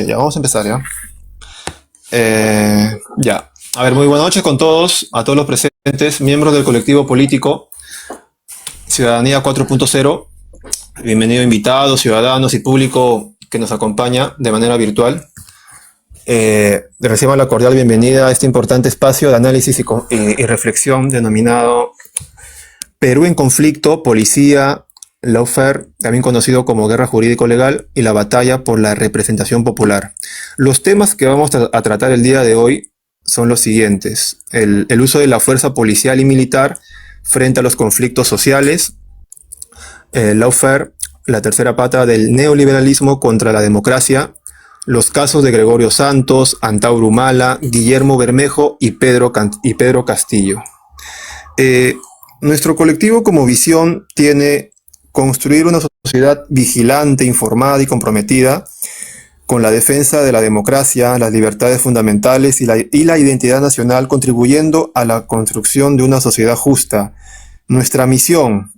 Ya vamos a empezar, ¿ya? Ya. A ver, muy buenas noches con todos, a todos los presentes, miembros del colectivo político Ciudadanía 4.0. Bienvenido invitados, ciudadanos y público que nos acompaña de manera virtual. Reciban la cordial bienvenida a este importante espacio de análisis y reflexión denominado Perú en conflicto, policía, lawfare, también conocido como guerra jurídico-legal, y la batalla por la representación popular. Los temas que vamos a tratar el día de hoy son los siguientes: el uso de la fuerza policial y militar frente a los conflictos sociales, lawfare, la tercera pata del neoliberalismo contra la democracia, los casos de Gregorio Santos, Antauro Humala, Guillermo Bermejo y Pedro Castillo. Eh, Nuestro colectivo como visión tiene construir una sociedad vigilante, informada y comprometida con la defensa de la democracia, las libertades fundamentales y la identidad nacional, contribuyendo a la construcción de una sociedad justa. Nuestra misión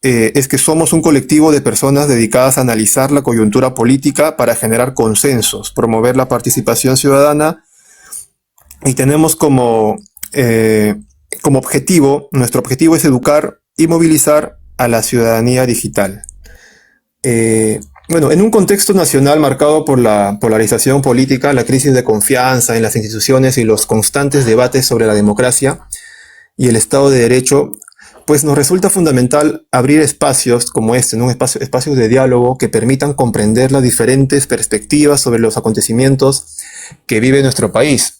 es que somos un colectivo de personas dedicadas a analizar la coyuntura política para generar consensos, promover la participación ciudadana, y tenemos como objetivo, nuestro objetivo es educar y movilizar a la ciudadanía digital. Bueno, en un contexto nacional marcado por la polarización política, la crisis de confianza en las instituciones y los constantes debates sobre la democracia y el Estado de Derecho, pues nos resulta fundamental abrir espacios como este, ¿no? Espacios de diálogo que permitan comprender las diferentes perspectivas sobre los acontecimientos que vive nuestro país.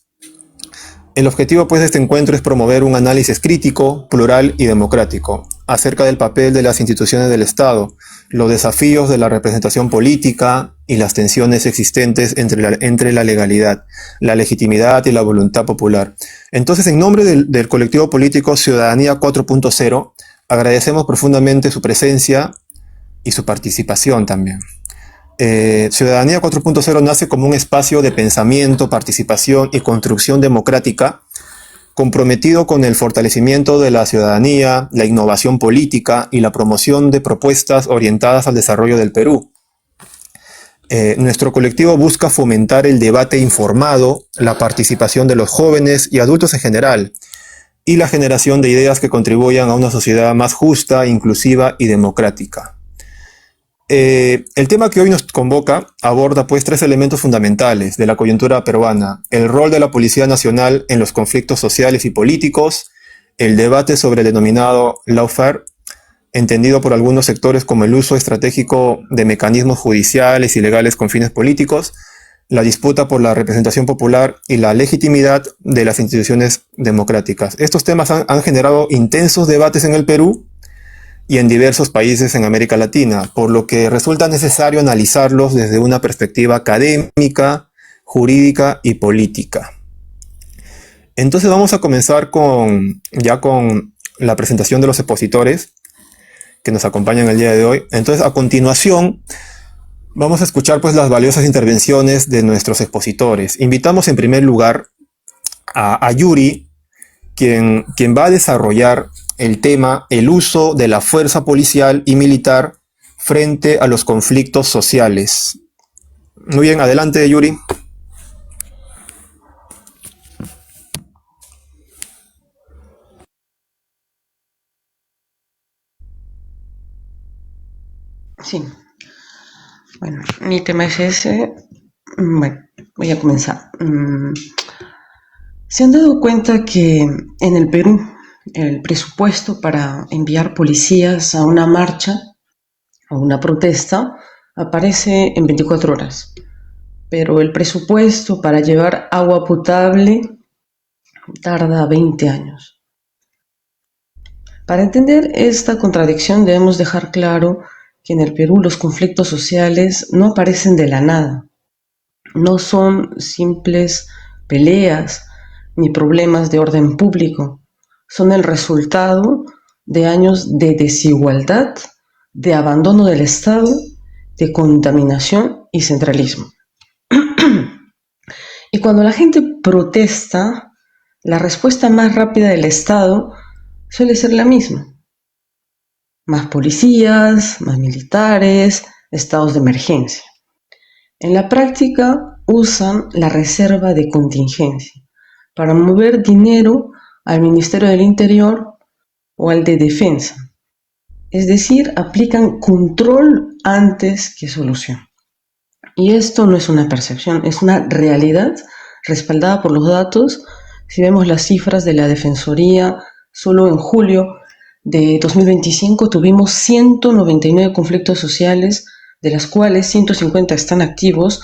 El objetivo, pues, de este encuentro es promover un análisis crítico, plural y democrático acerca del papel de las instituciones del Estado, los desafíos de la representación política y las tensiones existentes entre la legalidad, la legitimidad y la voluntad popular. Entonces, en nombre del colectivo político Ciudadanía 4.0, agradecemos profundamente su presencia y su participación también. Ciudadanía 4.0 nace como un espacio de pensamiento, participación y construcción democrática comprometido con el fortalecimiento de la ciudadanía, la innovación política y la promoción de propuestas orientadas al desarrollo del Perú. Nuestro colectivo busca fomentar el debate informado, la participación de los jóvenes y adultos en general, y la generación de ideas que contribuyan a una sociedad más justa, inclusiva y democrática. El tema que hoy nos convoca aborda, pues, tres elementos fundamentales de la coyuntura peruana: el rol de la Policía Nacional en los conflictos sociales y políticos, el debate sobre el denominado lawfare, entendido por algunos sectores como el uso estratégico de mecanismos judiciales y legales con fines políticos, la disputa por la representación popular y la legitimidad de las instituciones democráticas. Estos temas han generado intensos debates en el Perú y en diversos países en América Latina, por lo que resulta necesario analizarlos desde una perspectiva académica, jurídica y política. Entonces vamos a comenzar con la presentación de los expositores que nos acompañan el día de hoy. Entonces, a continuación, vamos a escuchar, pues, las valiosas intervenciones de nuestros expositores. Invitamos en primer lugar a Yuri, quien va a desarrollar el tema el uso de la fuerza policial y militar frente a los conflictos sociales. Muy bien, adelante, Yuri. Sí, bueno, mi tema es ese. Bueno, voy a comenzar. ¿Se han dado cuenta que en el Perú el presupuesto para enviar policías a una marcha o una protesta aparece en 24 horas? Pero el presupuesto para llevar agua potable tarda 20 años. Para entender esta contradicción debemos dejar claro que en el Perú los conflictos sociales no aparecen de la nada. No son simples peleas ni problemas de orden público. Son el resultado de años de desigualdad, de abandono del Estado, de contaminación y centralismo. Y cuando la gente protesta, la respuesta más rápida del Estado suele ser la misma: más policías, más militares, estados de emergencia. En la práctica usan la reserva de contingencia para mover dinero al Ministerio del Interior o al de Defensa. Es decir, aplican control antes que solución. Y esto no es una percepción, es una realidad respaldada por los datos. Si vemos las cifras de la Defensoría, solo en julio de 2025 tuvimos 199 conflictos sociales, de las cuales 150 están activos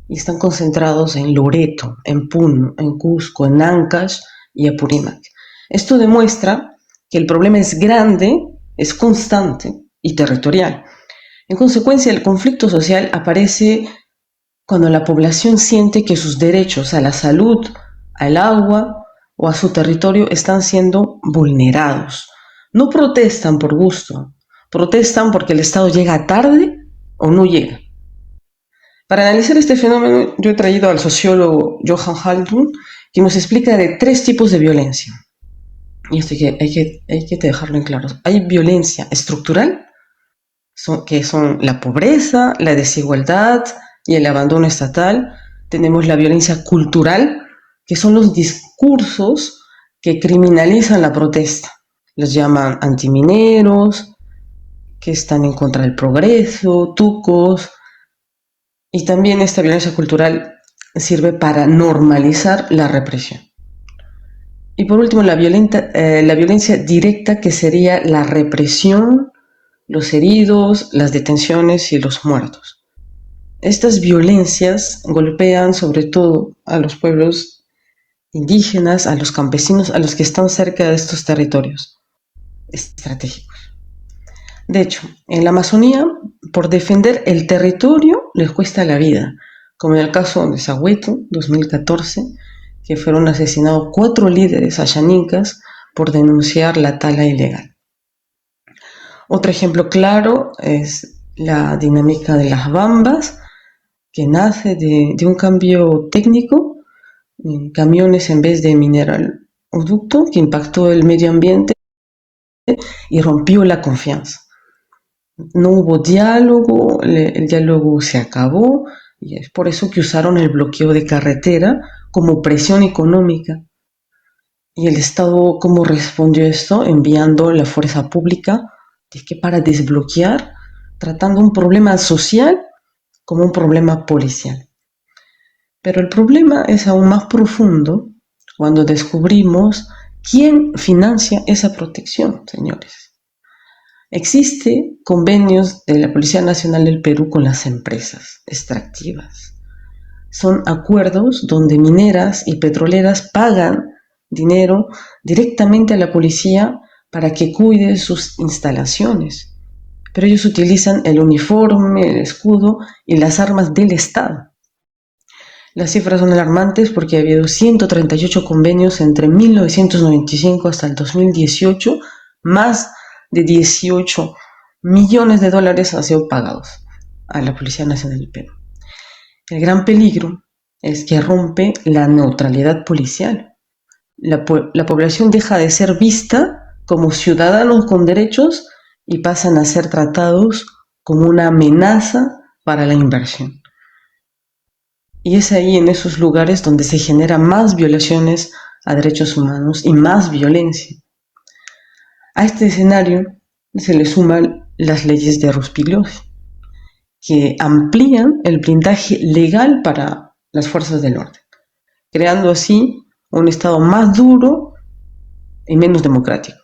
y están concentrados en Loreto, en Puno, en Cusco, en Ancash y Apurímac. Esto demuestra que el problema es grande, es constante y territorial. En consecuencia, el conflicto social aparece cuando la población siente que sus derechos a la salud, al agua o a su territorio están siendo vulnerados. No protestan por gusto, protestan porque el Estado llega tarde o no llega. Para analizar este fenómeno, yo he traído al sociólogo Johan Halldorf, que nos explica de 3 tipos de violencia. Y esto hay que dejarlo en claro. Hay violencia estructural, que son la pobreza, la desigualdad y el abandono estatal. Tenemos la violencia cultural, que son los discursos que criminalizan la protesta. Los llaman antimineros, que están en contra del progreso, tucos. Y también esta violencia cultural sirve para normalizar la represión. Y por último, la violencia directa, que sería la represión, los heridos, las detenciones y los muertos. Estas violencias golpean sobre todo a los pueblos indígenas, a los campesinos, a los que están cerca de estos territorios estratégicos. De hecho, en la Amazonía, por defender el territorio les cuesta la vida, como en el caso de Sahueto, 2014, que fueron asesinados 4 líderes ayanicas por denunciar la tala ilegal. Otro ejemplo claro es la dinámica de las bambas, que nace de un cambio técnico, camiones en vez de mineraloducto, que impactó el medio ambiente y rompió la confianza. No hubo diálogo, el diálogo se acabó, y es por eso que usaron el bloqueo de carretera como presión económica. ¿Y el Estado cómo respondió a esto? Enviando la fuerza pública, es que para desbloquear, tratando un problema social como un problema policial. Pero el problema es aún más profundo cuando descubrimos quién financia esa protección, señores. Existen convenios de la Policía Nacional del Perú con las empresas extractivas. Son acuerdos donde mineras y petroleras pagan dinero directamente a la policía para que cuide sus instalaciones. Pero ellos utilizan el uniforme, el escudo y las armas del Estado. Las cifras son alarmantes porque ha habido 138 convenios entre 1995 hasta el 2018, más de 18 millones de dólares han sido pagados a la Policía Nacional del Perú. El gran peligro es que rompe la neutralidad policial. La población deja de ser vista como ciudadanos con derechos y pasan a ser tratados como una amenaza para la inversión. Y es ahí, en esos lugares, donde se generan más violaciones a derechos humanos y más violencia. A este escenario se le suman las leyes de Ruspigliosi, que amplían el blindaje legal para las fuerzas del orden, creando así un Estado más duro y menos democrático.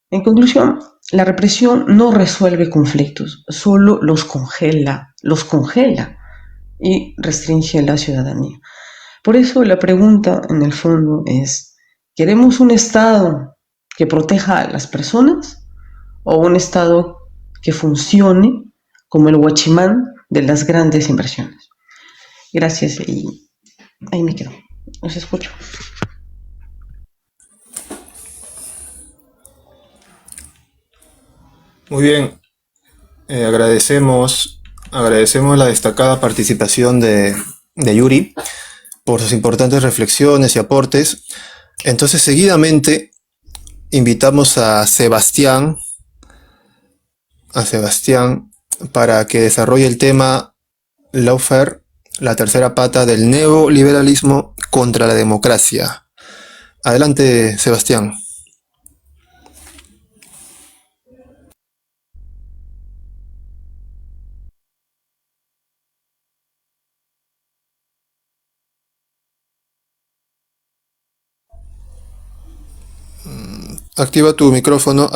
En conclusión, la represión no resuelve conflictos, solo los congela y restringe la ciudadanía. Por eso la pregunta en el fondo es, ¿queremos un Estado que proteja a las personas o un Estado que funcione como el guachimán de las grandes inversiones? Gracias y ahí me quedo. Los escucho. Muy bien, agradecemos la destacada participación de Yuri por sus importantes reflexiones y aportes. Entonces, seguidamente invitamos a Sebastián para que desarrolle el tema lawfare la tercera pata del neoliberalismo contra la democracia. Adelante, Sebastián. Activa tu micrófono,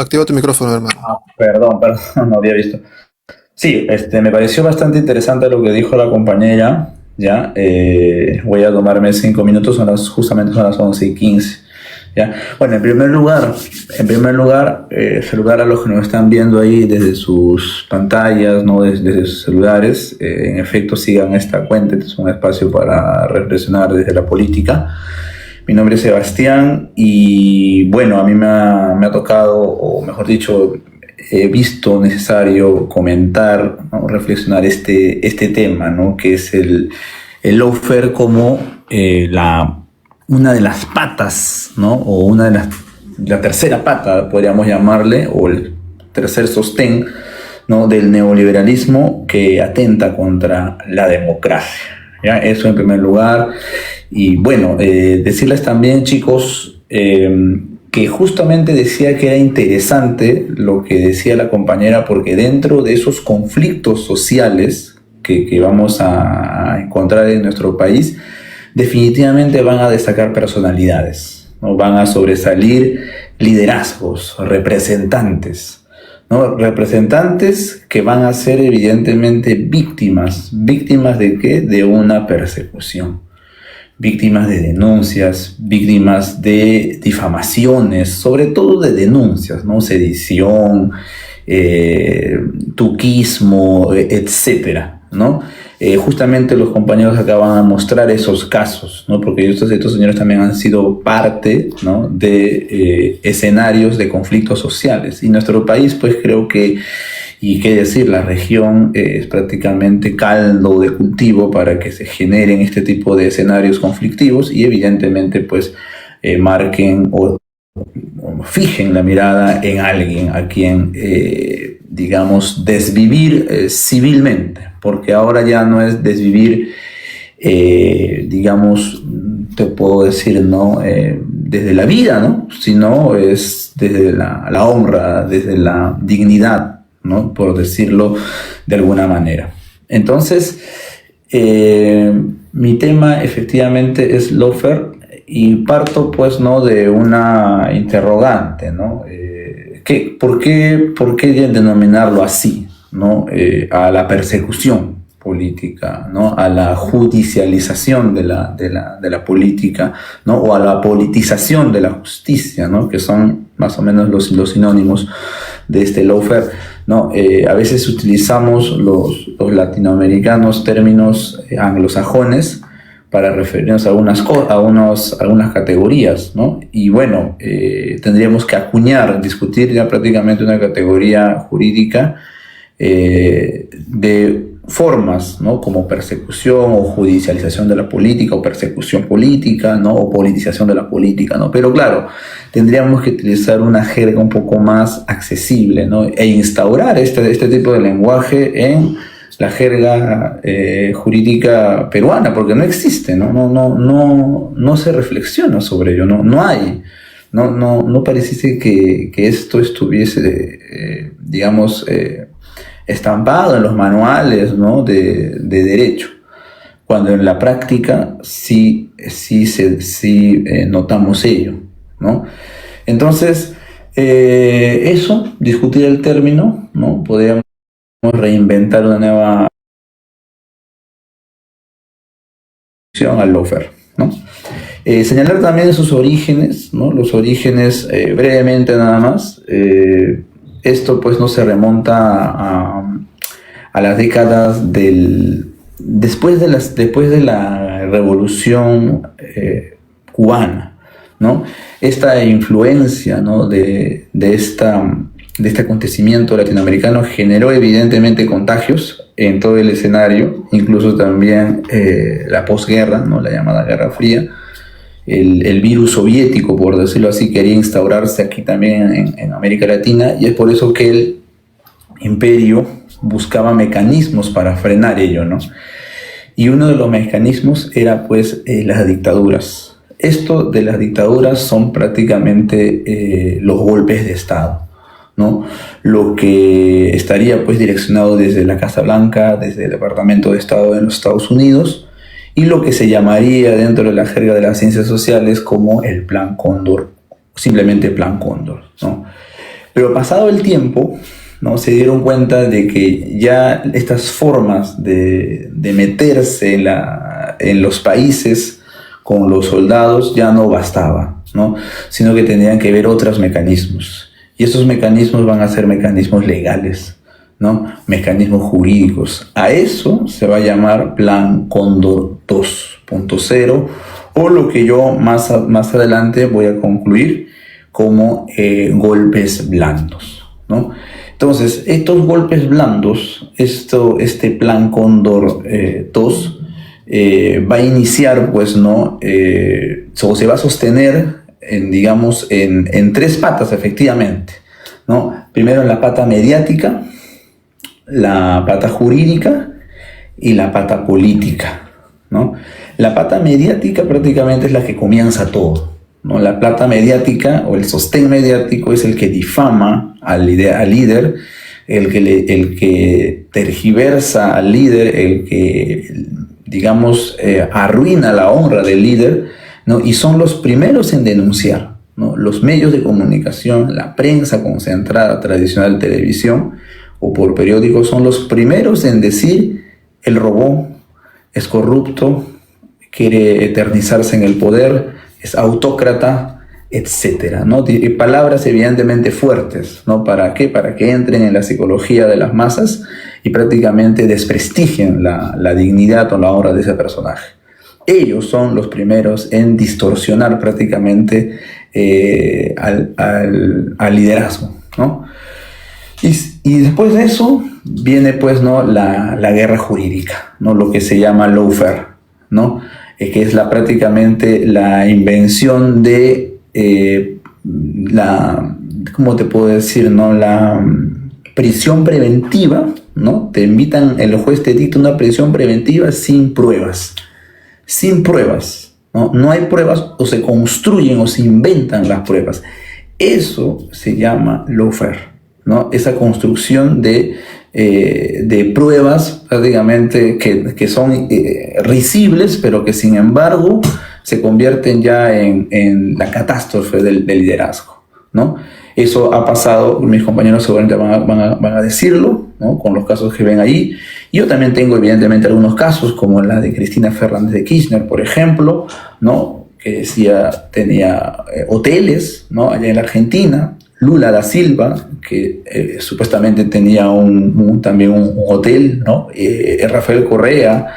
hermano. Perdón, no había visto. Sí, me pareció bastante interesante lo que dijo la compañera. Ya, voy a tomarme 5 minutos, justamente son las 11:15. Ya, bueno, en primer lugar, saludar a los que nos están viendo ahí desde sus pantallas, no desde sus celulares. En efecto, sigan esta cuenta, este es un espacio para reflexionar desde la política. Mi nombre es Sebastián y bueno, a mí me ha tocado, o mejor dicho, he visto necesario comentar, ¿no? Reflexionar este tema, ¿no? Que es el lawfare como una de las patas, ¿no? O la tercera pata, podríamos llamarle, o el tercer sostén, ¿no? Del neoliberalismo que atenta contra la democracia. ¿Ya? Eso en primer lugar. Y bueno, decirles también, chicos, que justamente decía que era interesante lo que decía la compañera, porque dentro de esos conflictos sociales que vamos a encontrar en nuestro país, definitivamente van a destacar personalidades, ¿no? Van a sobresalir liderazgos, representantes, ¿no? Representantes que van a ser evidentemente víctimas. ¿Víctimas de qué? De una persecución. Víctimas de denuncias, víctimas de difamaciones, sobre todo de denuncias, ¿no? Sedición, tuquismo, etcétera, ¿no? Justamente los compañeros acaban de mostrar esos casos, ¿no? Porque estos señores también han sido parte, ¿no? De escenarios de conflictos sociales. Y nuestro país, pues creo que, y qué decir, la región es prácticamente caldo de cultivo para que se generen este tipo de escenarios conflictivos y evidentemente pues marquen o fijen la mirada en alguien a quien, digamos, desvivir civilmente, porque ahora ya no es desvivir, digamos, te puedo decir, ¿no? Desde la vida, ¿no? Sino es desde la honra, desde la dignidad, ¿no? Por decirlo de alguna manera. Entonces, mi tema efectivamente es lawfare y parto pues, ¿no? De una interrogante, ¿no? ¿Por qué denominarlo así, ¿no? A la persecución política, ¿no? A la judicialización de la política, ¿no? O a la politización de la justicia, ¿no? Que son más o menos los sinónimos de este lawfare, ¿no? A veces utilizamos los latinoamericanos términos anglosajones para referirnos a algunas categorías, ¿no? Y bueno, tendríamos que discutir ya prácticamente una categoría jurídica de formas, ¿no? Como persecución o judicialización de la política, o persecución política, ¿no? O politización de la política, ¿no? Pero claro, tendríamos que utilizar una jerga un poco más accesible, ¿no? E instaurar este tipo de lenguaje en la jerga jurídica peruana, porque no existe, ¿no? No se reflexiona sobre ello, no hay. No pareciese que esto estuviese, digamos, estampado en los manuales, ¿no? de derecho, cuando en la práctica sí notamos ello, ¿no? Entonces, discutir el término, ¿no? Podríamos reinventar una nueva definición al lawfare, ¿no? Señalar también sus orígenes, ¿no? Los orígenes, brevemente nada más. Esto pues no se remonta a las décadas después de la revolución cubana, ¿no? Esta influencia, ¿no? de este acontecimiento latinoamericano generó evidentemente contagios en todo el escenario, incluso también la posguerra, ¿no? La llamada Guerra Fría. El virus soviético, por decirlo así, quería instaurarse aquí también en América Latina, y es por eso que el imperio buscaba mecanismos para frenar ello, ¿no? y uno de los mecanismos era pues las dictaduras. Esto de las dictaduras son prácticamente los golpes de Estado, ¿no? Lo que estaría pues direccionado desde la Casa Blanca, desde el Departamento de Estado de los Estados Unidos, y lo que se llamaría dentro de la jerga de las ciencias sociales como el Plan Cóndor, simplemente Plan Cóndor, ¿no? Pero pasado el tiempo, ¿no?, se dieron cuenta de que ya estas formas de meterse en los países con los soldados ya no bastaba, ¿no?, sino que tenían que ver otros mecanismos. Y esos mecanismos van a ser mecanismos legales, ¿no?, mecanismos jurídicos. A eso se va a llamar Plan Cóndor 2.0, o lo que yo más adelante voy a concluir como golpes blandos, ¿no? Entonces, estos golpes blandos, este Plan Cóndor 2, va a iniciar, pues, ¿no? O se va a sostener en tres patas, efectivamente, ¿no? Primero en la pata mediática, la pata jurídica y la pata política, ¿no? La pata mediática prácticamente es la que comienza todo, ¿no? La pata mediática o el sostén mediático es el que difama al líder, el que tergiversa al líder, el que, digamos, arruina la honra del líder, ¿no? Y son los primeros en denunciar, ¿no? Los medios de comunicación, la prensa concentrada tradicional, televisión o por periódicos, son los primeros en decir: él robó, es corrupto, quiere eternizarse en el poder, es autócrata, etcétera, ¿no? Palabras evidentemente fuertes, ¿no? ¿Para qué? Para que entren en la psicología de las masas y prácticamente desprestigien la dignidad o la honra de ese personaje. Ellos son los primeros en distorsionar prácticamente al liderazgo, ¿no? Y después de eso viene, pues, ¿no?, la guerra jurídica, ¿no?, lo que se llama lawfare, ¿no?, que es prácticamente la invención de ¿cómo te puedo decir?, ¿no?, la prisión preventiva, ¿no? El juez te dicta una prisión preventiva sin pruebas, ¿no? No hay pruebas, o se construyen o se inventan las pruebas. Eso se llama lawfare, ¿no? Esa construcción de pruebas prácticamente que son risibles, pero que sin embargo se convierten ya en la catástrofe del liderazgo, ¿no? Eso ha pasado, mis compañeros seguramente van a decirlo, ¿no?, con los casos que ven ahí. Yo también tengo evidentemente algunos casos, como la de Cristina Fernández de Kirchner, por ejemplo, ¿no?, que tenía hoteles, ¿no?, allá en la Argentina. Lula da Silva, que supuestamente tenía también un hotel, ¿no? Rafael Correa,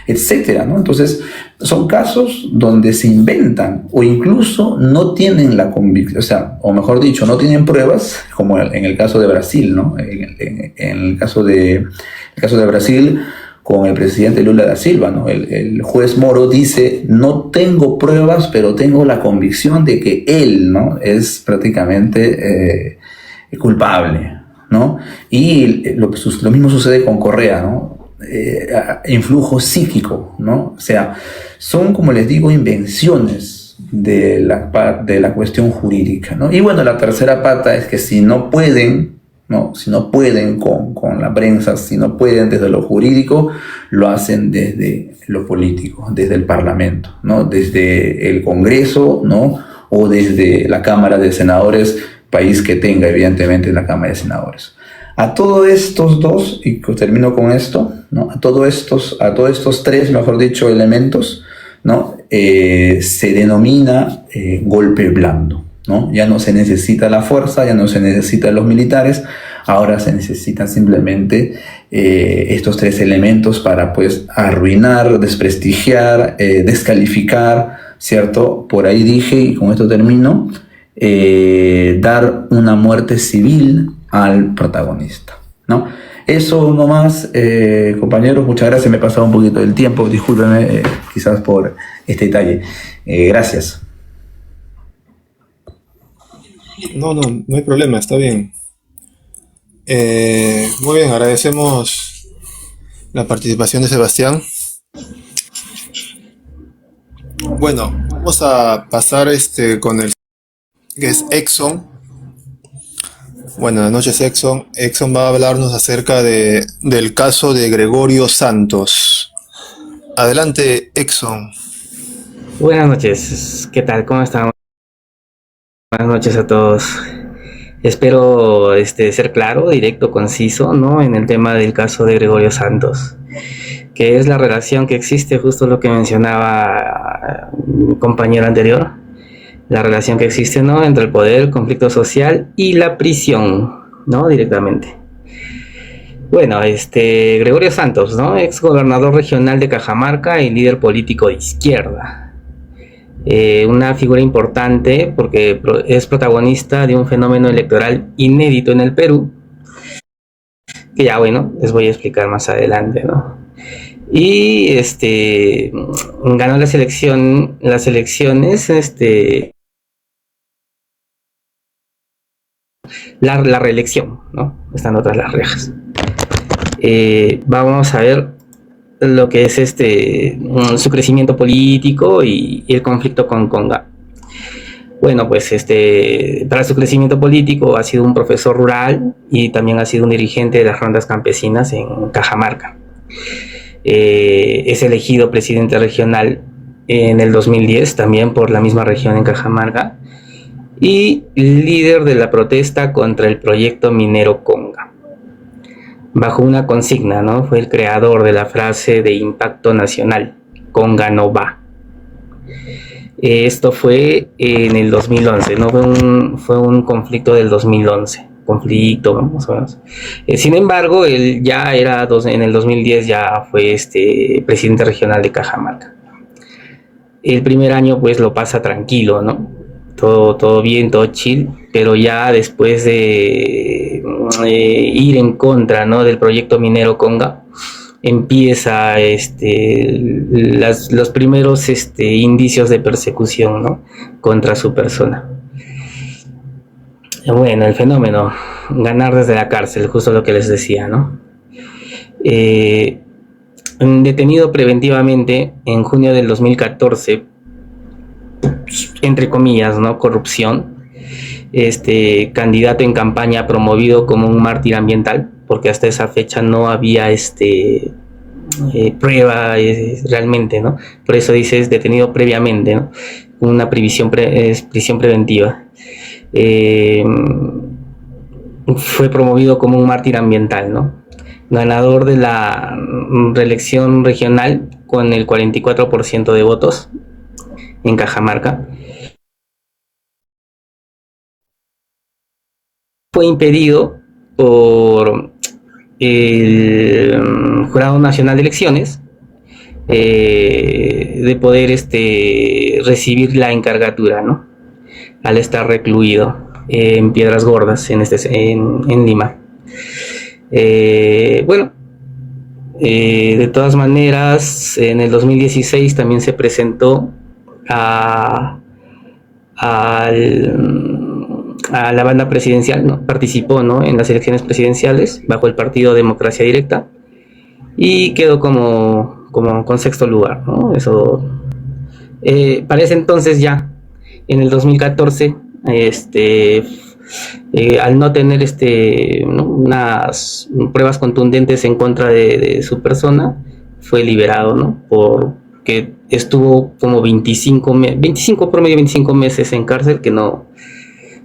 etcétera, ¿no? Entonces, son casos donde se inventan o incluso no tienen la convicción, o mejor dicho, no tienen pruebas, como en el caso de Brasil, ¿no? En el caso de Brasil, con el presidente Lula da Silva, ¿no? El juez Moro dice: no tengo pruebas, pero tengo la convicción de que él, ¿no?, es prácticamente culpable, ¿no? Y lo mismo sucede con Correa, ¿no? Influjo psíquico, ¿no? O sea, son, como les digo, invenciones de la cuestión jurídica, ¿no? Y bueno, la tercera pata es que si no pueden con la prensa, si no pueden desde lo jurídico, lo hacen desde lo político, desde el Parlamento, ¿no?, desde el Congreso, ¿no?, o desde la Cámara de Senadores, país que tenga evidentemente la Cámara de Senadores. A todos estos dos, y termino con esto, ¿no?, a todos estos tres, mejor dicho, elementos, ¿no?, se denomina golpe blando, ¿no? Ya no se necesita la fuerza, ya no se necesitan los militares, ahora se necesitan simplemente estos tres elementos para, pues, arruinar, desprestigiar, descalificar, ¿cierto? Por ahí dije, y con esto termino, dar una muerte civil al protagonista, ¿no? Eso nomás, compañeros, muchas gracias, me he pasado un poquito del tiempo, discúlpenme quizás por este detalle. Gracias. No hay problema, está bien. Muy bien, agradecemos la participación de Sebastián. Bueno, vamos a pasar con el que es Exxon. Buenas noches, Exxon. Exxon va a hablarnos acerca del caso de Gregorio Santos. Adelante, Exxon. Buenas noches, ¿qué tal? ¿Cómo están? Buenas noches a todos. Espero ser claro, directo, conciso, ¿no? En el tema del caso de Gregorio Santos, que es la relación que existe, justo lo que mencionaba mi compañero anterior, la relación que existe, ¿no? Entre el poder, el conflicto social y la prisión, ¿no? Directamente. Bueno, Gregorio Santos, ¿no? Ex gobernador regional de Cajamarca y líder político de izquierda. Una figura importante porque es protagonista de un fenómeno electoral inédito en el Perú, que ya bueno, les voy a explicar más adelante, ¿no? Y ganó las elecciones, la reelección, ¿no? Estando tras las rejas. Vamos a ver lo que es su crecimiento político y el conflicto con Conga. Bueno, pues para su crecimiento político ha sido un profesor rural y también ha sido un dirigente de las rondas campesinas en Cajamarca. Es elegido presidente regional en el 2010, también por la misma región en Cajamarca, y líder de la protesta contra el proyecto minero Conga. Bajo una consigna, ¿no? Fue el creador de la frase de impacto nacional, Conga no va. Esto fue en el 2011, ¿no? Fue un conflicto del 2011, conflicto, más o menos. Sin embargo, él ya era, en el 2010 ya fue presidente regional de Cajamarca. El primer año pues lo pasa tranquilo, ¿no? Todo bien, todo chill, pero ya después de ir en contra, ¿no? del proyecto minero Conga, empieza los primeros indicios de persecución, ¿no? contra su persona. Bueno, el fenómeno, ganar desde la cárcel, justo lo que les decía, ¿no? Detenido preventivamente en junio del 2014, entre comillas, ¿no? corrupción, candidato en campaña promovido como un mártir ambiental, porque hasta esa fecha no había prueba realmente, ¿no? Por eso dice es detenido previamente, ¿no? Una prisión preventiva. Fue promovido como un mártir ambiental, ¿no? Ganador de la reelección regional con el 44% de votos en Cajamarca. Fue impedido por el Jurado Nacional de Elecciones de poder recibir la encargatura, ¿no? Al estar recluido en Piedras Gordas, en Lima. Bueno, de todas maneras, en el 2016 también se presentó a la banda presidencial, ¿no? Participó, ¿no? en las elecciones presidenciales bajo el partido Democracia Directa y quedó como con sexto lugar, ¿no? Eso para ese entonces ya en el 2014 al no tener ¿no? unas pruebas contundentes en contra de su persona, fue liberado, ¿no? Porque estuvo como 25 meses en cárcel, que no,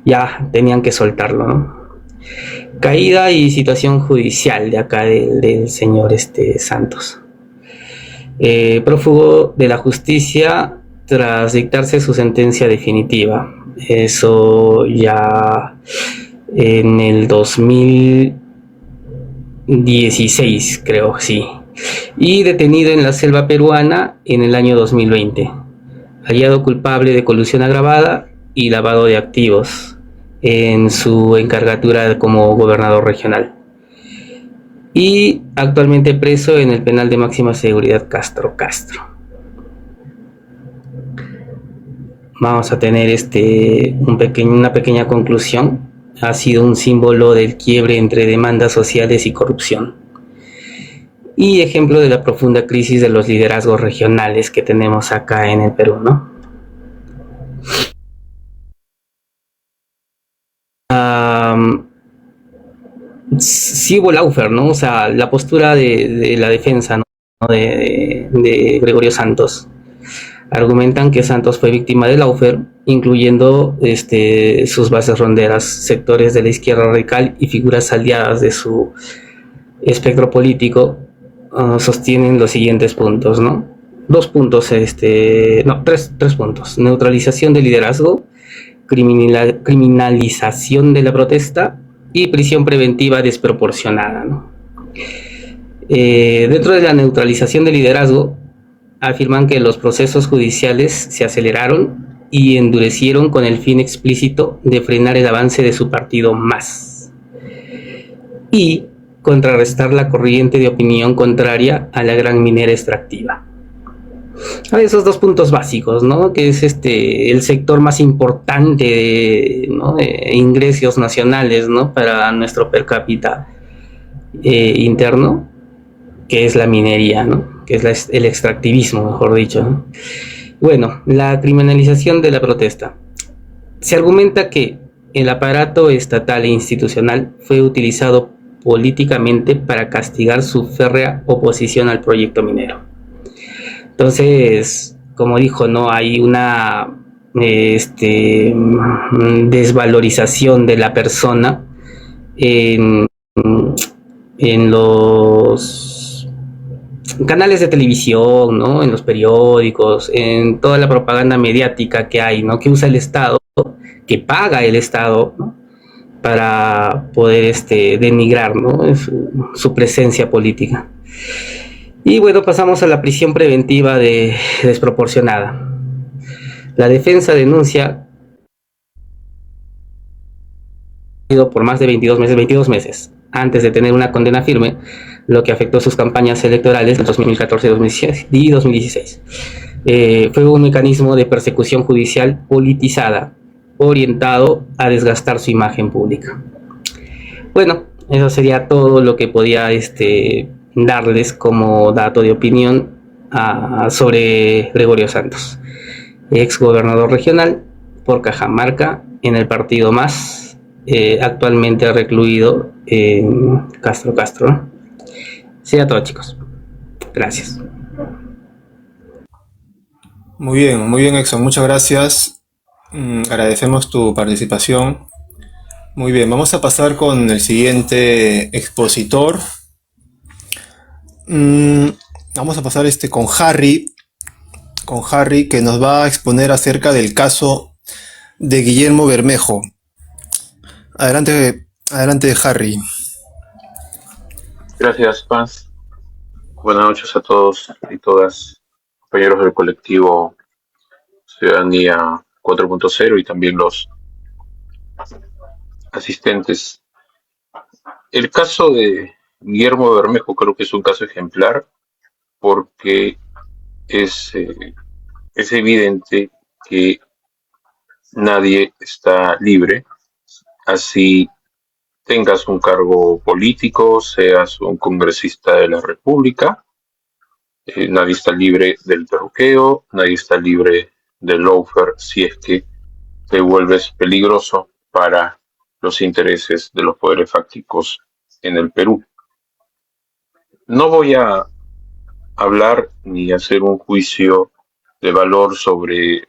ya tenían que soltarlo, ¿no? Caída y situación judicial de acá del señor Santos. Prófugo de la justicia tras dictarse su sentencia definitiva. Eso ya en el 2016, creo, sí. Y detenido en la selva peruana en el año 2020. Hallado culpable de colusión agravada y lavado de activos en su encargatura como gobernador regional. Y actualmente preso en el penal de máxima seguridad Castro. Vamos a tener una pequeña conclusión. Ha sido un símbolo del quiebre entre demandas sociales y corrupción. y ejemplo de la profunda crisis de los liderazgos regionales que tenemos acá en el Perú, ¿no? Sí hubo lawfare, ¿no? O sea, la postura de la defensa, ¿no? de Gregorio Santos. Argumentan que Santos fue víctima de lawfare, incluyendo sus bases ronderas, sectores de la izquierda radical y figuras aliadas de su espectro político. Sostienen los siguientes puntos, ¿no? Dos puntos, tres puntos. Neutralización del liderazgo, criminalización de la protesta y prisión preventiva desproporcionada, ¿no? Dentro de la neutralización del liderazgo, afirman que los procesos judiciales se aceleraron y endurecieron con el fin explícito de frenar el avance de su partido MAS y contrarrestar la corriente de opinión contraria a la gran minera extractiva. A esos dos puntos básicos, ¿no? Que es el sector más importante ¿no? de ingresos nacionales, ¿no? Para nuestro per cápita interno, que es la minería, ¿no? Que es el extractivismo, mejor dicho, ¿no? Bueno, la criminalización de la protesta. Se argumenta que el aparato estatal e institucional fue utilizado políticamente para castigar su férrea oposición al proyecto minero. Entonces, como dijo, ¿no? Hay una desvalorización de la persona en los canales de televisión, ¿no? En los periódicos, en toda la propaganda mediática que hay, ¿no? Que usa el Estado, que paga el Estado, ¿no? Para poder denigrar, ¿no? su presencia política. Y bueno, pasamos a la prisión preventiva desproporcionada. La defensa denuncia por más de 22 meses antes de tener una condena firme, lo que afectó sus campañas electorales en 2014 y 2016. Fue un mecanismo de persecución judicial politizada, orientado a desgastar su imagen pública. Bueno, eso sería todo lo que podía darles como dato de opinión sobre Gregorio Santos, ex gobernador regional por Cajamarca en el partido MAS, actualmente recluido en Castro, ¿no? Sería todo, chicos. Gracias. Muy bien, Exxon, muchas gracias. Agradecemos tu participación. Muy bien, vamos a pasar con el siguiente expositor. Vamos a pasar con Harry, que nos va a exponer acerca del caso de Guillermo Bermejo. Adelante, Harry. Gracias, Paz. Buenas noches a todos y todas, compañeros del colectivo Ciudadanía 4.0 y también los asistentes. El caso de Guillermo Bermejo creo que es un caso ejemplar porque es evidente que nadie está libre, así tengas un cargo político, seas un congresista de la República, nadie está libre del terruqueo, nadie está libre del lawfare si es que te vuelves peligroso para los intereses de los poderes fácticos en el Perú. No voy a hablar ni hacer un juicio de valor sobre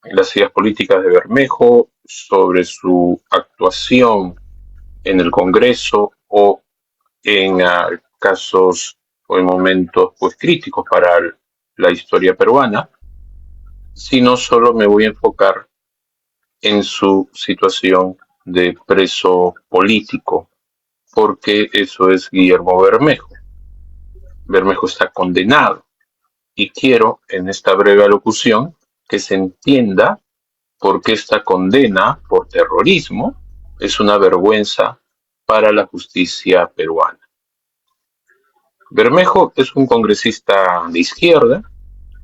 las ideas políticas de Bermejo, sobre su actuación en el Congreso o en casos o en momentos pues críticos para la historia peruana, sino solo me voy a enfocar en su situación de preso político, porque eso es Guillermo Bermejo. Bermejo está condenado y quiero en esta breve alocución que se entienda por qué esta condena por terrorismo es una vergüenza para la justicia peruana. Bermejo es un congresista de izquierda,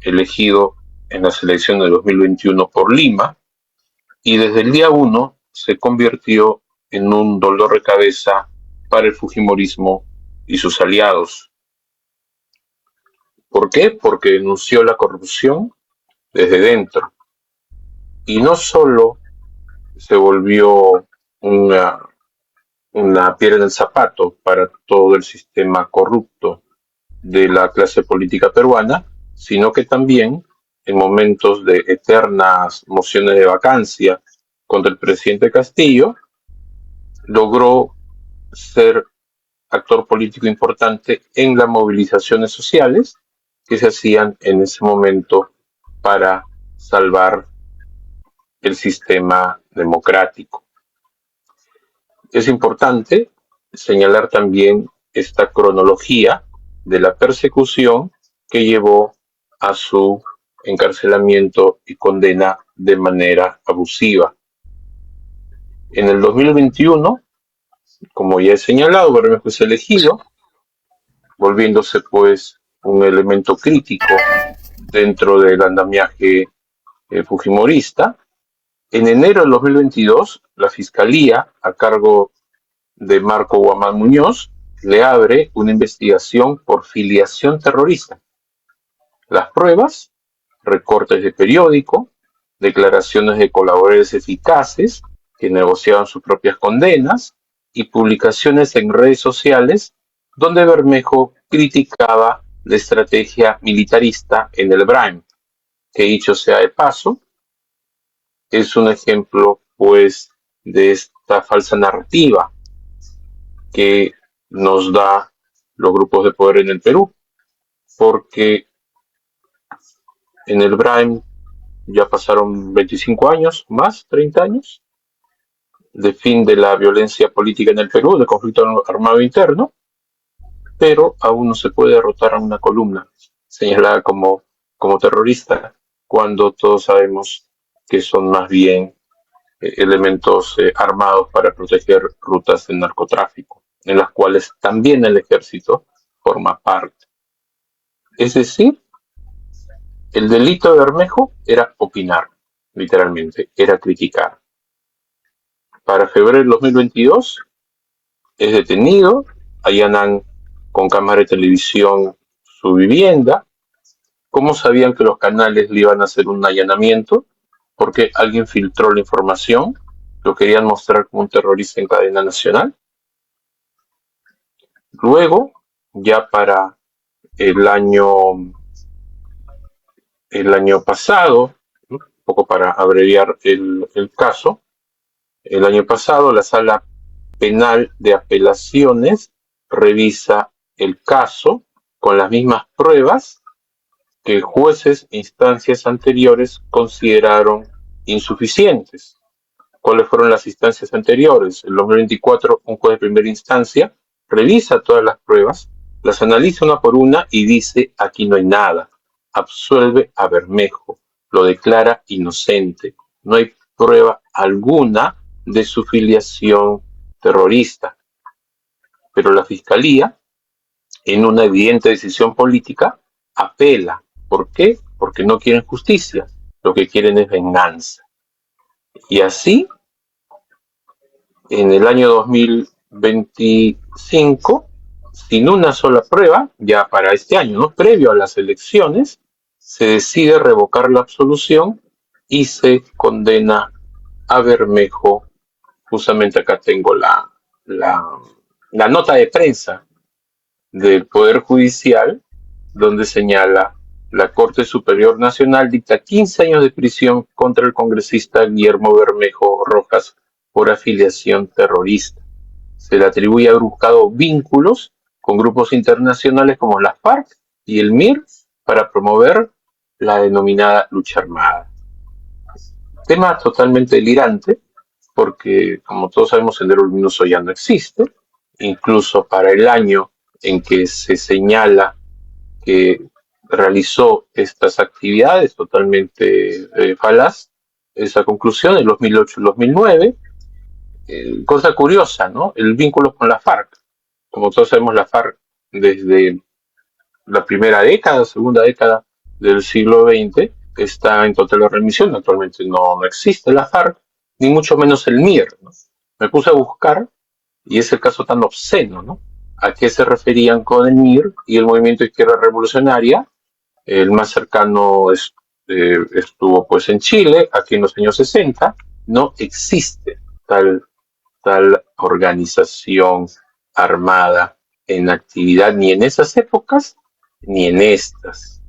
elegido en las elecciones de 2021 por Lima, y desde el día 1 se convirtió en un dolor de cabeza para el fujimorismo y sus aliados. ¿Por qué? Porque denunció la corrupción desde dentro. Y no solo se volvió una piedra en el zapato para todo el sistema corrupto de la clase política peruana, sino que también en momentos de eternas mociones de vacancia contra el presidente Castillo, logró ser actor político importante en las movilizaciones sociales que se hacían en ese momento para salvar el sistema democrático. Es importante señalar también esta cronología de la persecución que llevó a su encarcelamiento y condena de manera abusiva. En el 2021, como ya he señalado, Bermejo es elegido, volviéndose pues un elemento crítico dentro del andamiaje fujimorista. En enero del 2022, la Fiscalía, a cargo de Marco Guamán Muñoz, le abre una investigación por filiación terrorista. Las pruebas, recortes de periódico, declaraciones de colaboradores eficaces que negociaban sus propias condenas y publicaciones en redes sociales donde Bermejo criticaba la estrategia militarista en el Brain, que dicho sea de paso, es un ejemplo pues de esta falsa narrativa que nos da los grupos de poder en el Perú, porque en el Brain ya pasaron 25 años, más 30 años, de fin de la violencia política en el Perú, de conflicto armado interno, pero aún no se puede derrotar a una columna señalada como terrorista, cuando todos sabemos que son más bien elementos armados para proteger rutas de narcotráfico, en las cuales también el ejército forma parte. Es decir, el delito de Bermejo era opinar, literalmente, era criticar. Para febrero del 2022 es detenido, allanan con cámara de televisión su vivienda. ¿Cómo sabían que los canales le iban a hacer un allanamiento? Porque alguien filtró la información, lo querían mostrar como un terrorista en cadena nacional. Luego, ya para el año pasado, un poco para abreviar el caso, el año pasado la Sala Penal de Apelaciones revisa el caso con las mismas pruebas que jueces e instancias anteriores consideraron insuficientes. ¿Cuáles fueron las instancias anteriores? En 2024, un juez de primera instancia revisa todas las pruebas, las analiza una por una y dice: aquí no hay nada. Absuelve a Bermejo, lo declara inocente. No hay prueba alguna de su filiación terrorista. Pero la Fiscalía, en una evidente decisión política, apela. ¿Por qué? Porque no quieren justicia, lo que quieren es venganza. Y así, en el año 2025, sin una sola prueba, ya para este año, ¿no?, previo a las elecciones, se decide revocar la absolución y se condena a Bermejo. Justamente acá tengo la nota de prensa del Poder Judicial, donde señala: la Corte Superior Nacional dicta 15 años de prisión contra el congresista Guillermo Bermejo Rojas por afiliación terrorista. Se le atribuye haber buscado vínculos con grupos internacionales como las FARC y el MIR para promover la denominada lucha armada. Tema totalmente delirante, porque como todos sabemos, Sendero Luminoso ya no existe. Incluso para el año en que se señala que realizó estas actividades, totalmente falaz esa conclusión, en 2008 y 2009. Cosa curiosa, ¿no? El vínculo con la FARC. Como todos sabemos, la FARC desde la primera década, segunda década del siglo XX, está en total remisión. Actualmente no existe la FARC, ni mucho menos el MIR, ¿no? Me puse a buscar, y es el caso tan obsceno, ¿no?, a qué se referían con el MIR y el Movimiento Izquierda Revolucionaria, El más cercano estuvo pues en Chile, aquí en los años 60. No existe tal organización armada en actividad ni en esas épocas ni en estas.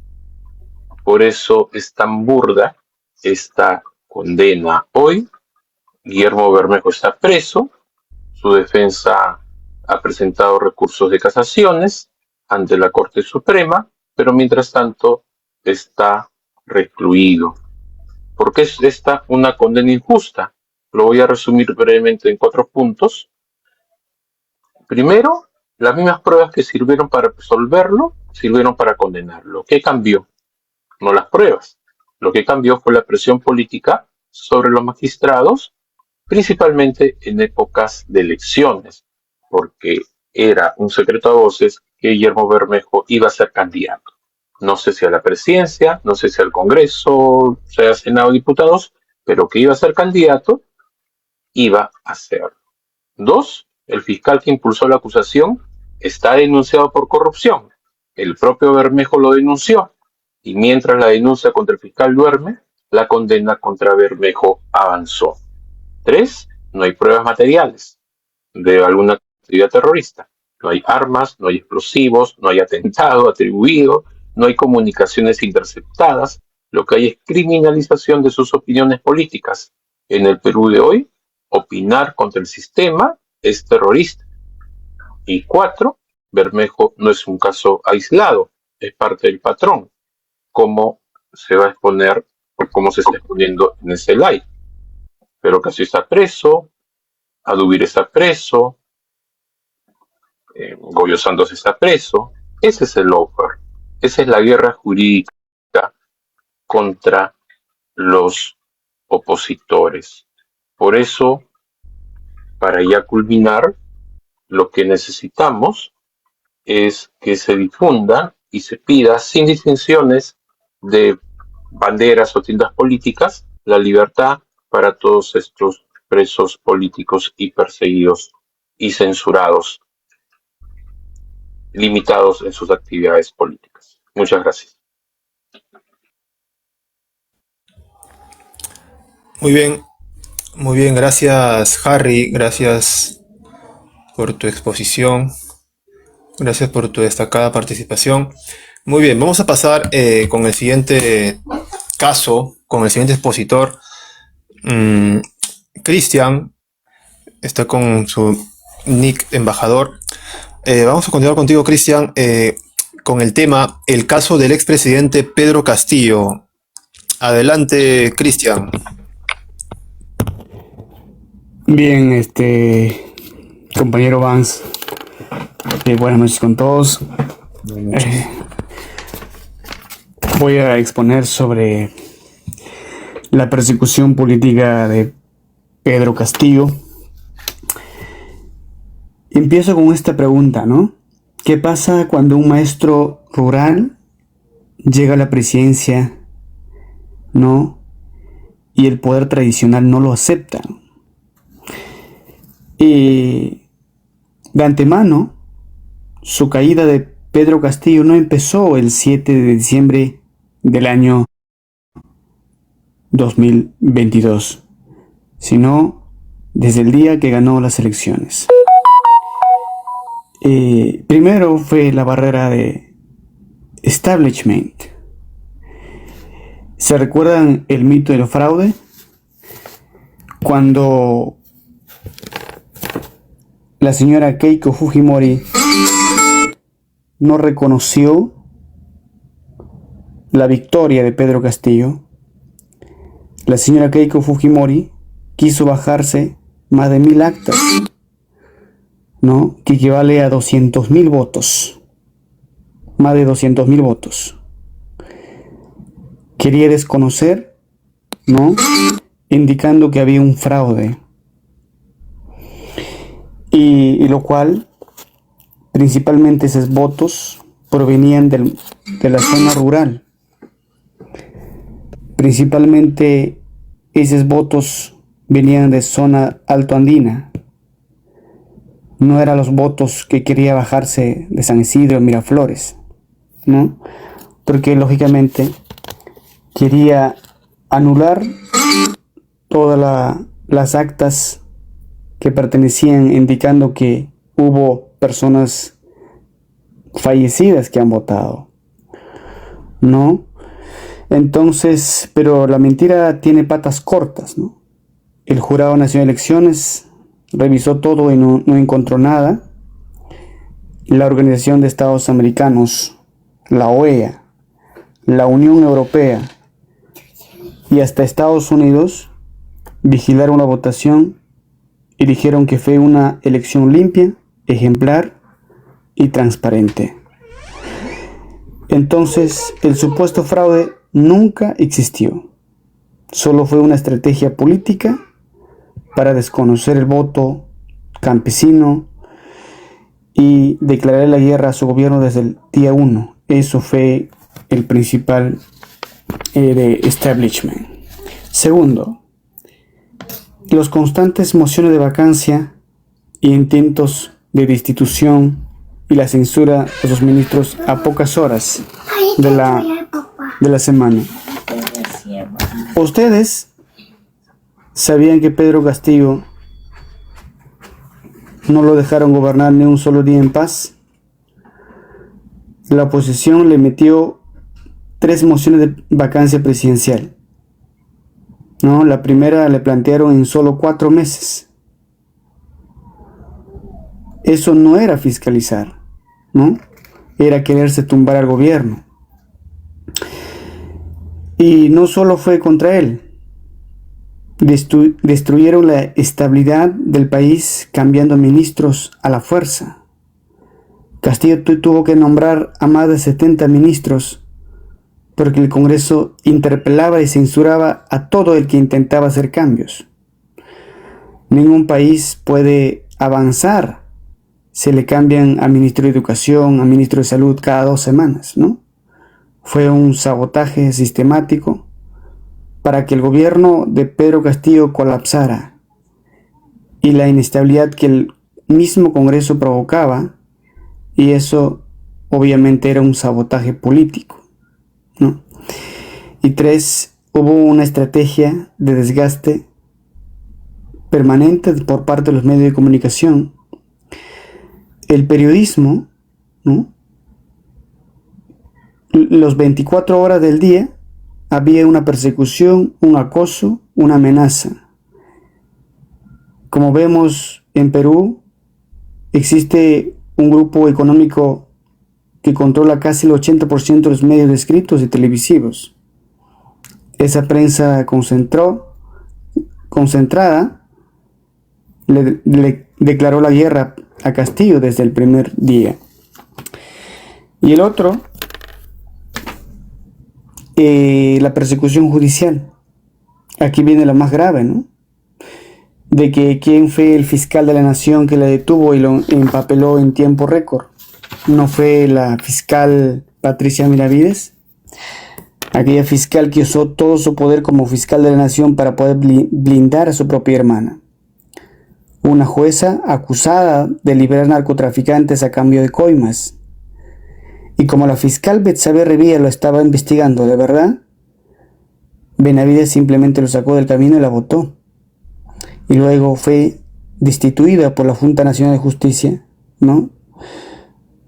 Por eso es tan burda esta condena. Hoy Guillermo Bermejo está preso, su defensa ha presentado recursos de casaciones ante la Corte Suprema, pero mientras tanto está recluido. ¿Por qué es esta una condena injusta? Lo voy a resumir brevemente en 4 puntos. Primero, las mismas pruebas que sirvieron para absolverlo, sirvieron para condenarlo. ¿Qué cambió? No las pruebas. Lo que cambió fue la presión política sobre los magistrados, principalmente en épocas de elecciones, porque era un secreto a voces que Guillermo Bermejo iba a ser candidato. No sé si a la presidencia, no sé si al Congreso, sea Senado, diputados, pero que iba a ser candidato, iba a ser. 2. El fiscal que impulsó la acusación está denunciado por corrupción. El propio Bermejo lo denunció. Y mientras la denuncia contra el fiscal duerme, la condena contra Bermejo avanzó. 3. No hay pruebas materiales de alguna actividad terrorista. No hay armas, no hay explosivos, no hay atentado atribuido, no hay comunicaciones interceptadas. Lo que hay es criminalización de sus opiniones políticas. En el Perú de hoy, opinar contra el sistema es terrorista. Y 4. Bermejo no es un caso aislado, es parte del patrón. Cómo se va a exponer o cómo se está exponiendo en ese live. Pero Casio está preso, Adubir está preso, Goyo Santos está preso. Ese es el lawfare. Esa es la guerra jurídica contra los opositores. Por eso, para ya culminar, lo que necesitamos es que se difunda y se pida sin distinciones de banderas o tiendas políticas la libertad para todos estos presos políticos y perseguidos y censurados, limitados en sus actividades políticas. Muchas gracias. Muy bien, gracias Harry, gracias por tu exposición, gracias por tu destacada participación. Muy bien, vamos a pasar con el siguiente caso, con el siguiente expositor. Cristian está con su nick embajador. Vamos a continuar contigo, Cristian, con el tema, el caso del expresidente Pedro Castillo. Adelante, Cristian. Bien, compañero Vance, buenas noches con todos. Voy a exponer sobre la persecución política de Pedro Castillo. Empiezo con esta pregunta, ¿no? ¿Qué pasa cuando un maestro rural llega a la presidencia, ¿no? Y el poder tradicional no lo acepta. Y de antemano, su caída de Pedro Castillo no empezó el 7 de diciembre del año 2022, sino desde el día que ganó las elecciones. Primero fue la barrera de establishment. ¿Se recuerdan el mito del fraude? Cuando la señora Keiko Fujimori no reconoció la victoria de Pedro Castillo, la señora Keiko Fujimori quiso bajarse más de 1000 actas, ¿no? Que equivale a 200.000 votos. Más de 200.000 votos. Quería desconocer, ¿no? Indicando que había un fraude. Y lo cual, principalmente esos votos provenían de la zona rural. Principalmente esos votos venían de zona altoandina. No eran los votos que quería bajarse de San Isidro, Miraflores, ¿no? porque lógicamente quería anular todas las actas que pertenecían, indicando que hubo personas fallecidas que han votado, ¿no? Entonces, pero la mentira tiene patas cortas, ¿no? El Jurado Nacional de Elecciones revisó todo y no encontró nada. La Organización de Estados Americanos, la OEA, la Unión Europea y hasta Estados Unidos vigilaron la votación y dijeron que fue una elección limpia, ejemplar y transparente. Entonces, el supuesto fraude nunca existió. Solo fue una estrategia política para desconocer el voto campesino y declarar la guerra a su gobierno desde el día 1. Eso fue el principal de establishment. Segundo, los constantes mociones de vacancia e intentos de destitución y la censura de sus ministros a pocas horas de la semana. ¿Ustedes sabían que Pedro Castillo no lo dejaron gobernar ni un solo día en paz? La oposición le metió 3 mociones de vacancia presidencial. No, la primera le plantearon en solo 4 meses. Eso no era fiscalizar, ¿no? Era quererse tumbar al gobierno. Y no solo fue contra él. Destruyeron la estabilidad del país cambiando ministros a la fuerza. Castillo tuvo que nombrar a más de 70 ministros porque el Congreso interpelaba y censuraba a todo el que intentaba hacer cambios. Ningún país puede avanzar si le cambian a ministro de Educación, a ministro de Salud cada 2 semanas, ¿no? Fue un sabotaje sistemático para que el gobierno de Pedro Castillo colapsara, y la inestabilidad que el mismo Congreso provocaba, y eso obviamente era un sabotaje político, ¿no? Y 3, hubo una estrategia de desgaste permanente por parte de los medios de comunicación. El periodismo, ¿no? Los 24 horas del día había una persecución, un acoso, una amenaza. Como vemos en Perú, existe un grupo económico que controla casi el 80% de los medios escritos y televisivos. Esa prensa concentrada le declaró la guerra a Castillo desde el primer día. Y el otro, la persecución judicial. Aquí viene la más grave, ¿no? De que quién fue el fiscal de la nación que la detuvo y lo empapeló en tiempo récord. ¿No fue la fiscal Patricia Benavides? Aquella fiscal que usó todo su poder como fiscal de la nación para poder blindar a su propia hermana. Una jueza acusada de liberar narcotraficantes a cambio de coimas. Y como la fiscal Betsabe Revilla lo estaba investigando de verdad, Benavides simplemente lo sacó del camino y la votó. Y luego fue destituida por la Junta Nacional de Justicia, ¿no?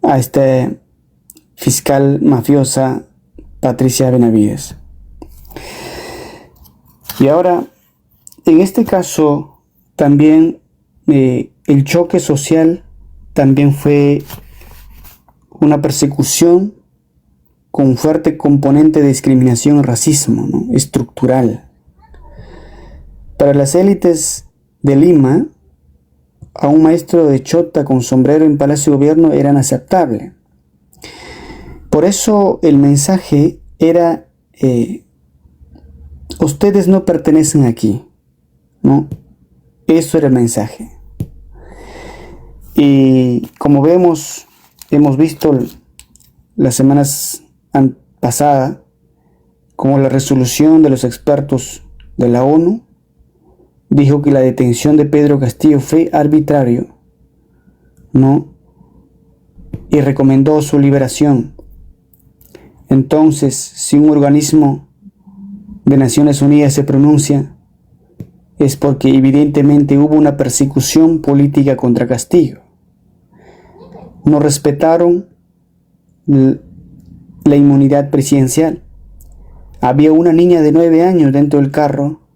A esta fiscal mafiosa Patricia Benavides. Y ahora, en este caso, también el choque social también fue una persecución con fuerte componente de discriminación y racismo, ¿no? Estructural. Para las élites de Lima, a un maestro de chota con sombrero en Palacio de Gobierno era inaceptable. Por eso el mensaje era, ustedes no pertenecen aquí, ¿no? Eso era el mensaje. Y como hemos visto las semanas pasadas, como la resolución de los expertos de la ONU dijo que la detención de Pedro Castillo fue arbitrario, ¿no? Y recomendó su liberación. Entonces, si un organismo de Naciones Unidas se pronuncia, es porque evidentemente hubo una persecución política contra Castillo. No respetaron la inmunidad presidencial. Había una niña de 9 años dentro del carro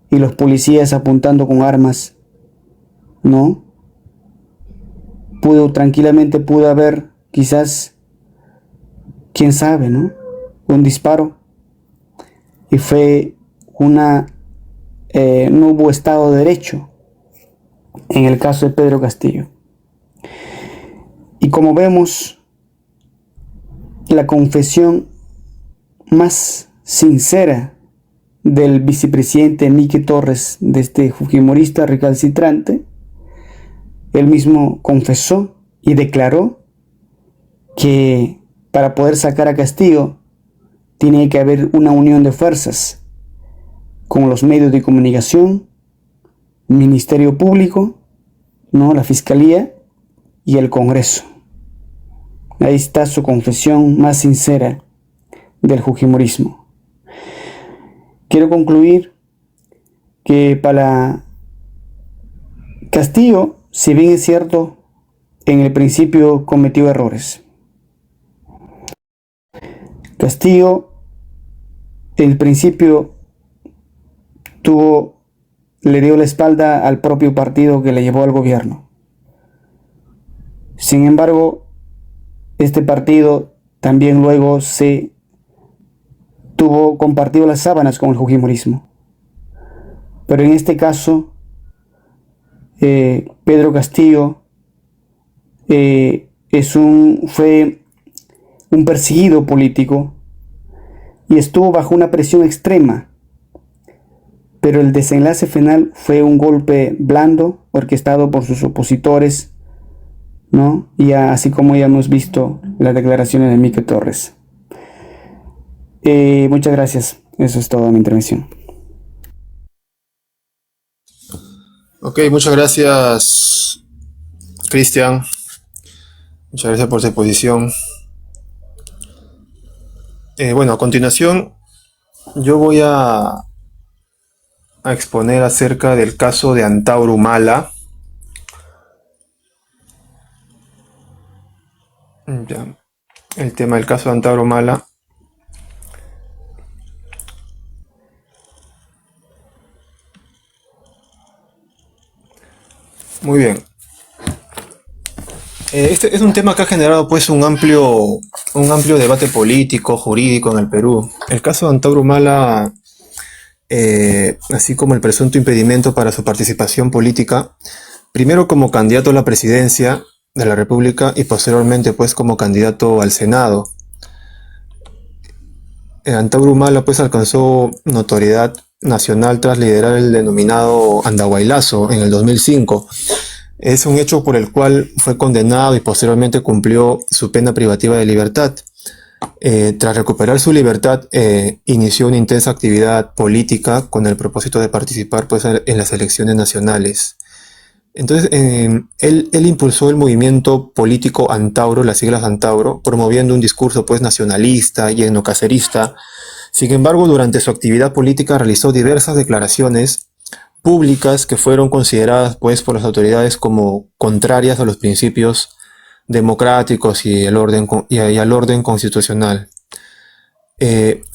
y los policías apuntando con armas, ¿no? Tranquilamente pudo haber, quizás, quién sabe, ¿no? Un disparo. Y fue no hubo Estado de Derecho en el caso de Pedro Castillo. Y como vemos, la confesión más sincera del vicepresidente Enrique Torres, de este fujimorista recalcitrante, él mismo confesó y declaró que para poder sacar a Castillo tiene que haber una unión de fuerzas con los medios de comunicación, Ministerio Público, ¿no?, la Fiscalía y el Congreso. Ahí está su confesión más sincera del fujimorismo. Quiero concluir que para Castillo, si bien es cierto, en el principio cometió errores. Castillo, en el principio, le dio la espalda al propio partido que le llevó al gobierno. Sin embargo, este partido también luego compartió las sábanas con el fujimorismo. Pero en este caso, Pedro Castillo fue un perseguido político y estuvo bajo una presión extrema. Pero el desenlace final fue un golpe blando, orquestado por sus opositores, ¿no? Y así como ya hemos visto las declaraciones de Enrique Torres. Muchas gracias. Eso es toda mi intervención. Ok, muchas gracias, Cristian. Muchas gracias por tu exposición. Bueno, a continuación yo voy a exponer acerca del caso de Antauro Humala. Ya, el tema del caso de Antauro Humala. Muy bien. Este es un tema que ha generado pues un amplio debate político, jurídico en el Perú. El caso de Antauro Humala, así como el presunto impedimento para su participación política, primero como candidato a la presidencia de la República y posteriormente pues como candidato al Senado. Antauro Humala pues alcanzó notoriedad nacional tras liderar el denominado Andahuaylazo en el 2005. Es un hecho por el cual fue condenado y posteriormente cumplió su pena privativa de libertad. Tras recuperar su libertad, inició una intensa actividad política con el propósito de participar pues, en las elecciones nacionales. Entonces, él impulsó el movimiento político Antauro, las siglas Antauro, promoviendo un discurso pues, nacionalista y etnocacerista. Sin embargo, durante su actividad política realizó diversas declaraciones públicas que fueron consideradas pues, por las autoridades como contrarias a los principios democráticos y al orden constitucional.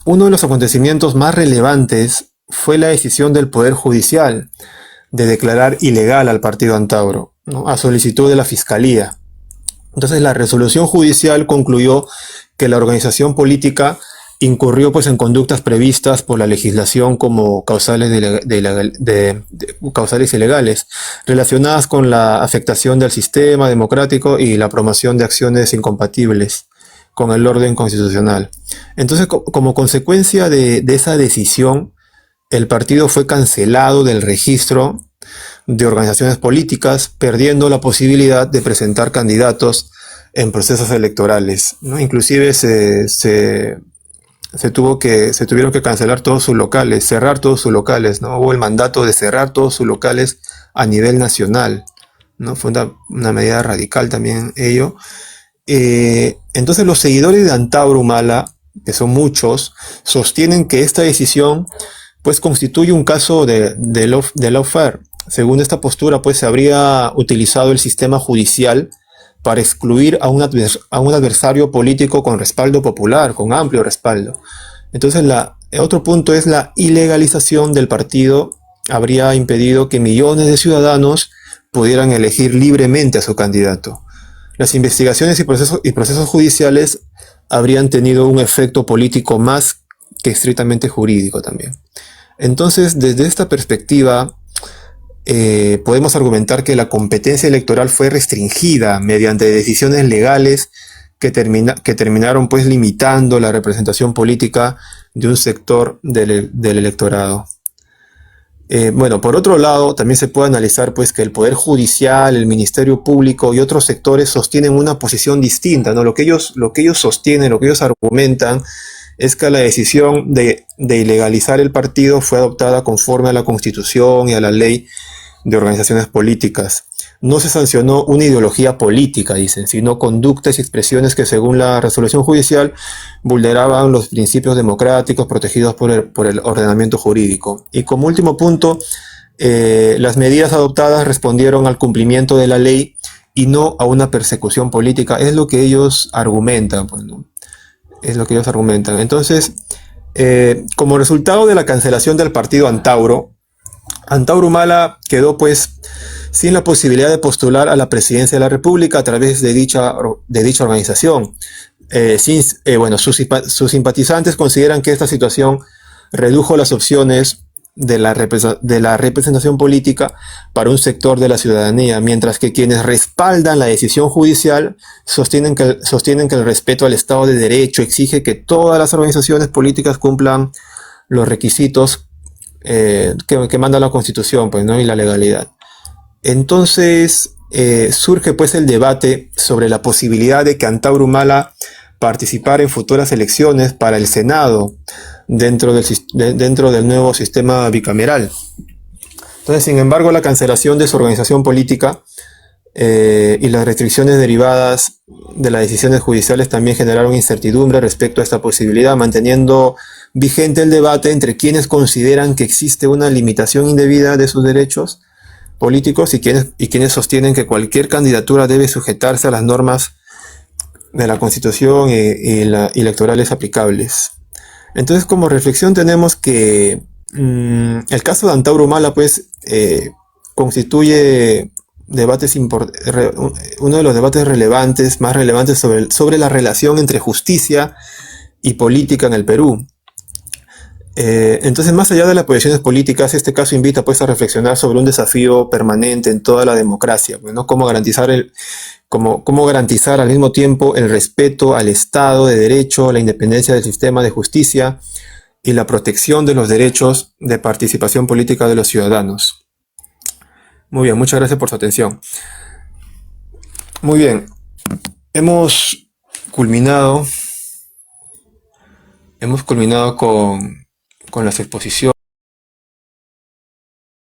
Uno de los acontecimientos más relevantes fue la decisión del Poder Judicial de declarar ilegal al partido Antauro, ¿no?, a solicitud de la Fiscalía. Entonces la resolución judicial concluyó que la organización política incurrió pues, en conductas previstas por la legislación como causales causales ilegales, relacionadas con la afectación del sistema democrático y la promoción de acciones incompatibles con el orden constitucional. Entonces, como consecuencia de esa decisión, el partido fue cancelado del registro de organizaciones políticas, perdiendo la posibilidad de presentar candidatos en procesos electorales, ¿no? Inclusive se tuvieron que cancelar todos sus locales, cerrar todos sus locales, ¿no? Hubo el mandato de cerrar todos sus locales a nivel nacional, ¿no? Fue una medida radical también ello. Entonces los seguidores de Antauro Humala, que son muchos, sostienen que esta decisión pues constituye un caso de lawfare. Según esta postura, pues se habría utilizado el sistema judicial para excluir a a un adversario político con respaldo popular, con amplio respaldo. Entonces, el otro punto es la ilegalización del partido. Habría impedido que millones de ciudadanos pudieran elegir libremente a su candidato. Las investigaciones y procesos judiciales habrían tenido un efecto político más que estrictamente jurídico también. Entonces, desde esta perspectiva, podemos argumentar que la competencia electoral fue restringida mediante decisiones legales que terminaron pues limitando la representación política de un sector del electorado. Bueno, por otro lado, también se puede analizar pues que el Poder Judicial, el Ministerio Público y otros sectores sostienen una posición distinta, ¿no? Lo que ellos sostienen, lo que ellos argumentan es que la decisión de ilegalizar el partido fue adoptada conforme a la Constitución y a la ley de organizaciones políticas. No se sancionó una ideología política, dicen, sino conductas y expresiones que, según la resolución judicial, vulneraban los principios democráticos protegidos por el ordenamiento jurídico. Y como último punto, las medidas adoptadas respondieron al cumplimiento de la ley y no a una persecución política. Es lo que ellos argumentan, pues, ¿no? Es lo que ellos argumentan. Entonces, como resultado de la cancelación del partido Antauro Humala quedó pues sin la posibilidad de postular a la presidencia de la República a través de dicha organización. Bueno, sus simpatizantes consideran que esta situación redujo las opciones de la representación política para un sector de la ciudadanía, mientras que quienes respaldan la decisión judicial sostienen que el respeto al Estado de Derecho exige que todas las organizaciones políticas cumplan los requisitos que manda la Constitución, pues, ¿no? Y la legalidad. Entonces surge pues el debate sobre la posibilidad de que Antauro Humala participara en futuras elecciones para el Senado dentro del nuevo sistema bicameral. Entonces, sin embargo, la cancelación de su organización política y las restricciones derivadas de las decisiones judiciales también generaron incertidumbre respecto a esta posibilidad, manteniendo vigente el debate entre quienes consideran que existe una limitación indebida de sus derechos políticos y quienes sostienen que cualquier candidatura debe sujetarse a las normas de la Constitución y electorales aplicables. Entonces, como reflexión tenemos que el caso de Antauro Humala pues constituye uno de los debates más relevantes sobre la relación entre justicia y política en el Perú. Entonces, más allá de las posiciones políticas, este caso invita pues a reflexionar sobre un desafío permanente en toda la democracia, pues, ¿no? Cómo garantizar al mismo tiempo el respeto al Estado de Derecho, la independencia del sistema de justicia y la protección de los derechos de participación política de los ciudadanos. Muy bien, muchas gracias por su atención. Muy bien, hemos culminado con las exposiciones.